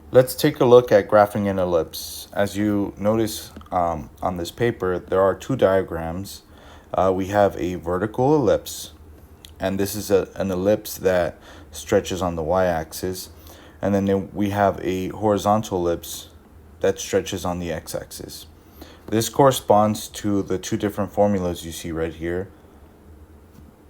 Let's take a look at graphing an ellipse. As you notice on this paper, there are two diagrams. We have a vertical ellipse, and this is an ellipse that stretches on the y-axis. And then we have a horizontal ellipse that stretches on the x-axis. This corresponds to the two different formulas you see right here,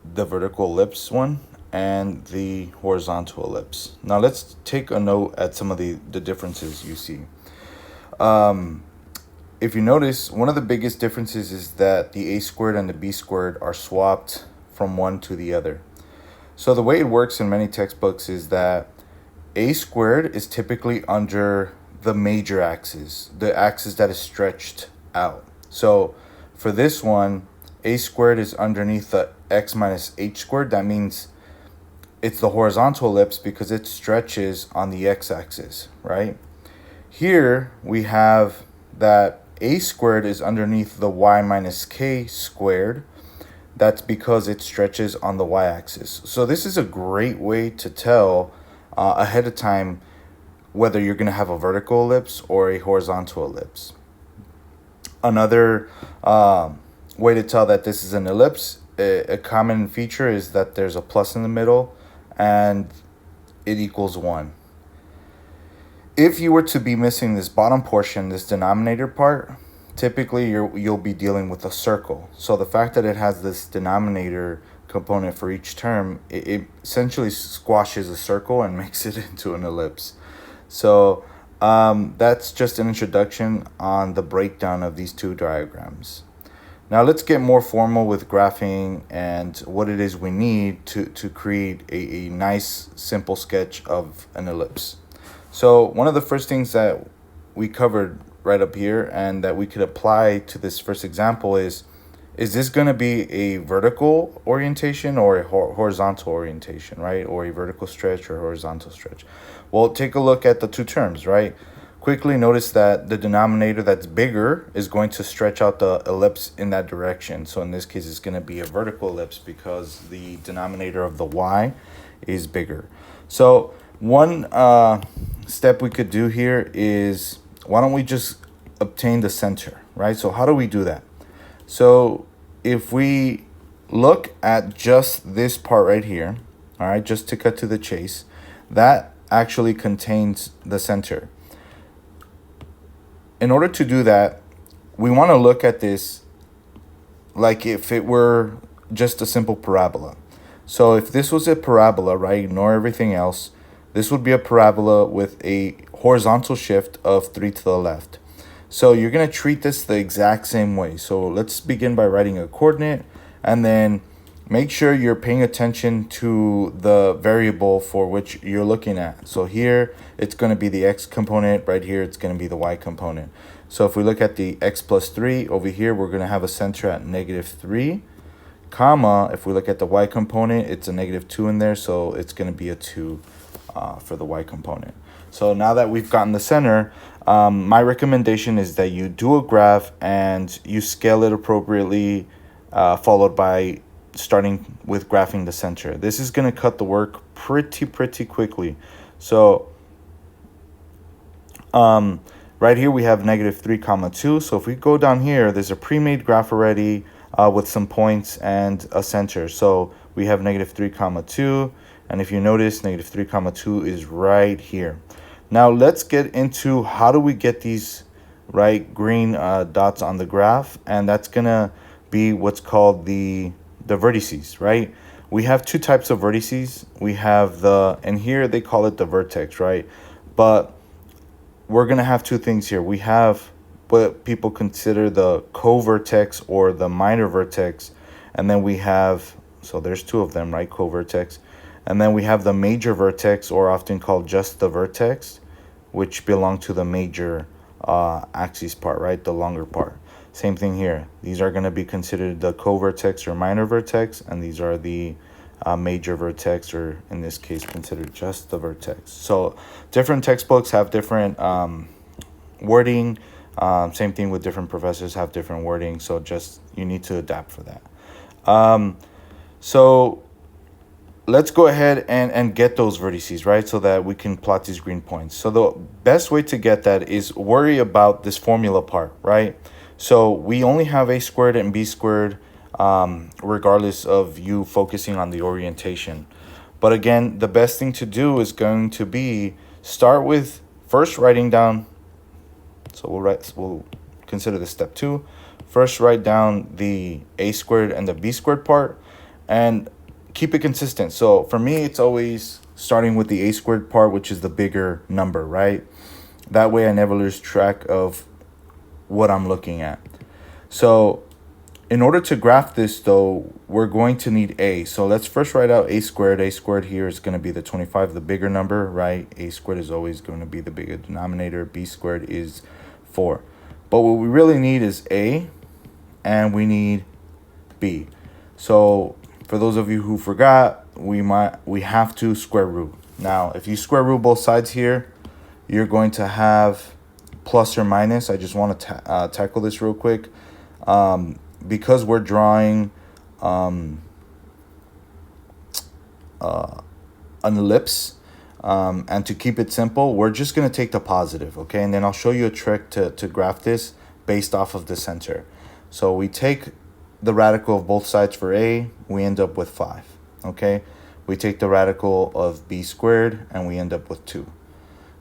the vertical ellipse one and the horizontal ellipse. Now let's take a note at some of the differences you see. If you notice, one of the biggest differences is that the a squared and the b squared are swapped from one to the other. So the way it works in many textbooks is that a squared is typically under the major axis, the axis that is stretched out. So for this one, a squared is underneath the x minus h squared. That means it's the horizontal ellipse because it stretches on the x-axis, right? Here we have that a squared is underneath the y minus k squared. That's because it stretches on the y-axis. So this is a great way to tell ahead of time whether you're going to have a vertical ellipse or a horizontal ellipse. Another way to tell that this is an ellipse, a common feature is that there's a plus in the middle and it equals 1. If you were to be missing this bottom portion, this denominator part, typically you'll be dealing with a circle. So the fact that it has this denominator component for each term, it essentially squashes a circle and makes it into an ellipse. So that's just an introduction on the breakdown of these two diagrams. Now let's get more formal with graphing and what it is we need to create a nice simple sketch of an ellipse. So one of the first things that we covered right up here and that we could apply to this first example is this going to be a vertical orientation or a horizontal orientation, right? Or a vertical stretch or horizontal stretch? Well, take a look at the two terms, right? Quickly notice that the denominator that's bigger is going to stretch out the ellipse in that direction. So in this case, it's going to be a vertical ellipse because the denominator of the y is bigger. So one step we could do here is, why don't we just obtain the center, right? So how do we do that? So if we look at just this part right here, all right, just to cut to the chase, that actually contains the center. In order to do that, we want to look at this like if it were just a simple parabola. So if this was a parabola, right, ignore everything else, this would be a parabola with a horizontal shift of 3 to the left. So you're going to treat this the exact same way. So let's begin by writing a coordinate and then make sure you're paying attention to the variable for which you're looking at. So here it's going to be the x component, right here it's going to be the y component. So if we look at the x plus 3 over here, we're going to have a center at -3, comma, if we look at the y component, it's a -2 in there, so it's going to be a 2 for the y component. So now that we've gotten the center, my recommendation is that you do a graph and you scale it appropriately, followed by starting with graphing the center. This is going to cut the work pretty quickly. So right here we have -3 comma 2. So if we go down here, there's a pre-made graph already with some points and a center. So we have -3 comma 2, and if you notice, -3 comma 2 is right here. Now let's get into how do we get these right green dots on the graph, and that's gonna be what's called the vertices, right? We have two types of vertices. We have and here they call it the vertex, right? But we're gonna have two things here. We have what people consider the co-vertex or the minor vertex, and then we have, so there's two of them, right? Co-vertex. And then we have the major vertex, or often called just the vertex, which belong to the major axis part, right? The longer part. Same thing here. These are going to be considered the co-vertex or minor vertex, and these are the major vertex, or in this case, considered just the vertex. So different textbooks have different wording. Same thing with different professors have different wording. So just you need to adapt for that. So let's go ahead and get those vertices, right? So that we can plot these green points. So the best way to get that is worry about this formula part, right? So we only have a squared and b squared, regardless of you focusing on the orientation. But again, the best thing to do is going to be start with first writing down. So we'll consider this step 2. First, write down the a squared and the b squared part, and keep it consistent. So for me, it's always starting with the a squared part, which is the bigger number, right? That way I never lose track of what I'm looking at. So in order to graph this, though, we're going to need a. So let's first write out a squared. A squared here is going to be the 25, the bigger number, right? A squared is always going to be the bigger denominator. B squared is 4. But what we really need is a, and we need b. So for those of you who forgot, we have to square root. Now, if you square root both sides here, you're going to have plus or minus. I just want to tackle this real quick. Because we're drawing an ellipse, and to keep it simple, we're just going to take the positive, okay? And then I'll show you a trick to graph this based off of the center. So we take the radical of both sides for a, we end up with 5, okay? We take the radical of b squared, and we end up with 2.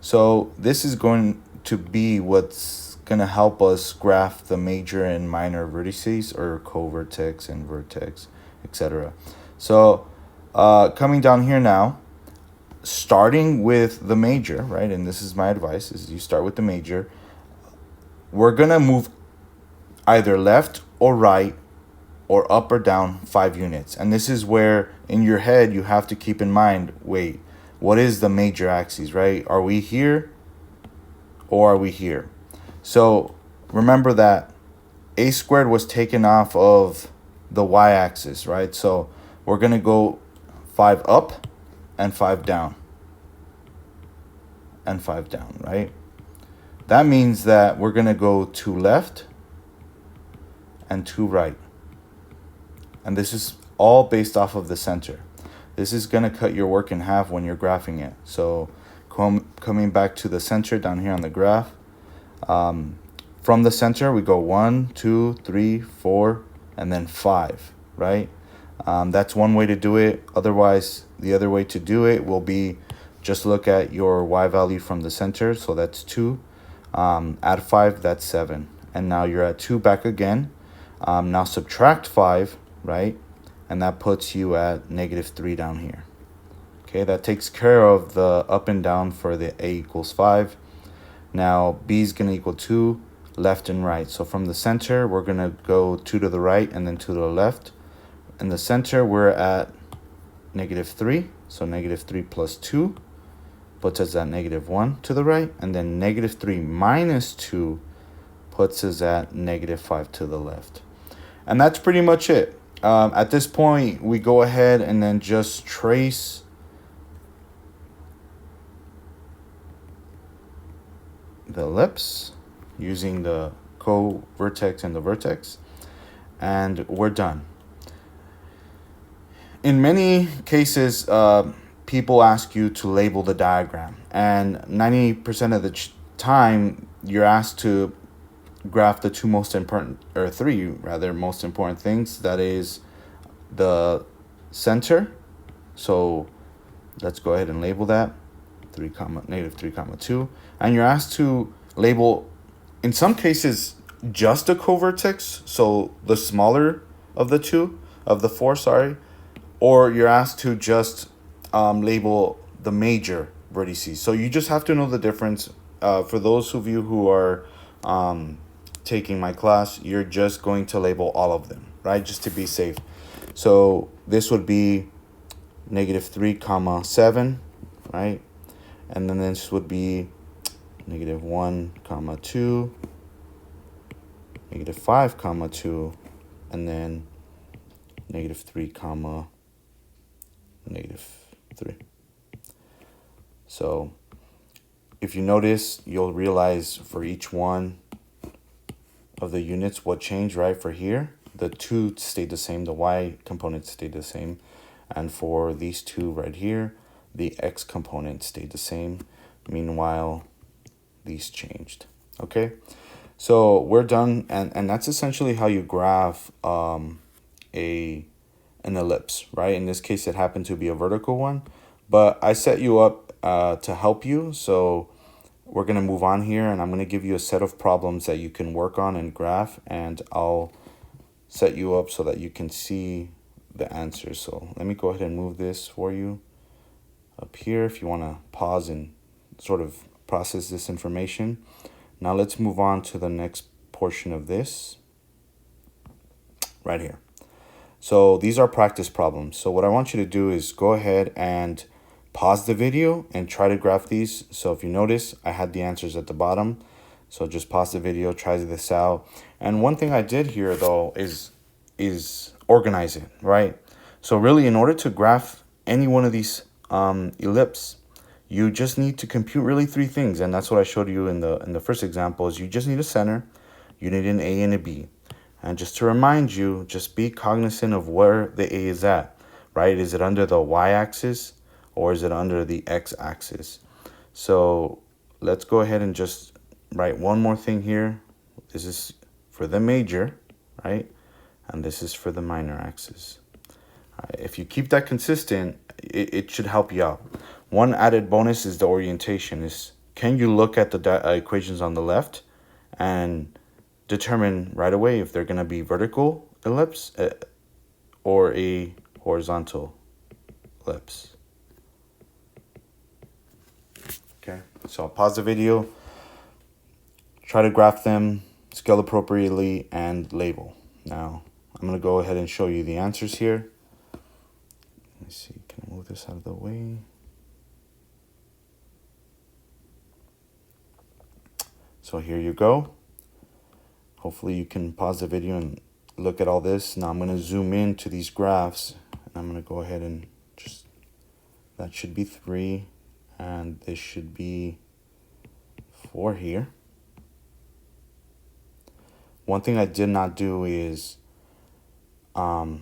So this is going to be what's going to help us graph the major and minor vertices, or co-vertex and vertex, etc. So coming down here now, starting with the major, right? And this is my advice, is you start with the major. We're going to move either left or right or up or down 5 units. And this is where in your head you have to keep in mind, wait, what is the major axis, right? Are we here or are we here? So remember that a squared was taken off of the y-axis, right? So we're going to go 5 up and 5 down and 5 down, right? That means that we're going to go 2 left and 2 right. And this is all based off of the center. This is going to cut your work in half when you're graphing it. So coming back to the center down here on the graph, from the center we go 1, 2, 3, 4, and then 5, right? That's one way to do it. Otherwise, the other way to do it will be just look at your y value from the center. So that's 2. Add 5, that's 7. And now you're at 2 back again. Now subtract 5, right? And that puts you at -3 down here. Okay, that takes care of the up and down for the a equals 5. Now b is going to equal 2 left and right. So from the center, we're going to go 2 to the right and then 2 to the left. In the center, we're at -3. So -3 plus 2 puts us at -1 to the right. And then -3 minus 2 puts us at -5 to the left. And that's pretty much it. At this point, we go ahead and then just trace the ellipse using the co-vertex and the vertex, and we're done. In many cases, people ask you to label the diagram, and 90% of the time you're asked to graph the two most important, or three rather, most important things. That is the center. So let's go ahead and label that -3, 2. And you're asked to label, in some cases, just a covertex, so the smaller of the two, of the four, sorry. Or you're asked to just label the major vertices. So you just have to know the difference. For those of you who are taking my class, you're just going to label all of them, right? Just to be safe. So this would be -3, 7, right? And then this would be -1, 2, -5, 2, and then -3, -3. So if you notice, you'll realize for each one of the units what changed, right? For here, the 2 stayed the same, the y component stayed the same. And for these two right here, the x component stayed the same. Meanwhile, these changed. Okay, so we're done, and that's essentially how you graph an ellipse, right? In this case, it happened to be a vertical one, but I set you up to help you. So we're gonna move on here, and I'm gonna give you a set of problems that you can work on and graph, and I'll set you up so that you can see the answers. So let me go ahead and move this for you up here if you want to pause and sort of process this information. Now let's move on to the next portion of this right here. So these are practice problems. So what I want you to do is go ahead and pause the video and try to graph these. So if you notice, I had the answers at the bottom. So just pause the video, try this out. And one thing I did here though is organize it, right? So really, in order to graph any one of these ellipse, you just need to compute really three things, and that's what I showed you in the first example. Is you just need a center, you need an A and a B, and just to remind you, just be cognizant of where the A is at, right? Is it under the y-axis or is it under the x-axis? So let's go ahead and just write one more thing here. This is for the major, right? And this is for the minor axis. If you keep that consistent, it should help you out. One added bonus is the orientation. Is can you look at the equations on the left and determine right away if they're going to be vertical ellipse or a horizontal ellipse. Okay, so I'll pause the video, try to graph them, scale appropriately, and label. Now, I'm going to go ahead and show you the answers here. Let me see, can I move this out of the way? So here you go. Hopefully you can pause the video and look at all this. Now I'm going to zoom in to these graphs, and I'm going to go ahead and just, that should be 3, and this should be 4 here. One thing I did not do is draw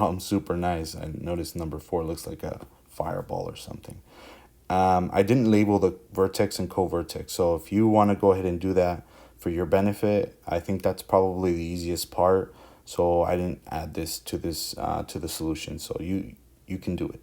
them super nice. I noticed number 4 looks like a fireball or something. I didn't label the vertex and co-vertex. So if you want to go ahead and do that for your benefit, I think that's probably the easiest part. So I didn't add this to the solution. So you can do it.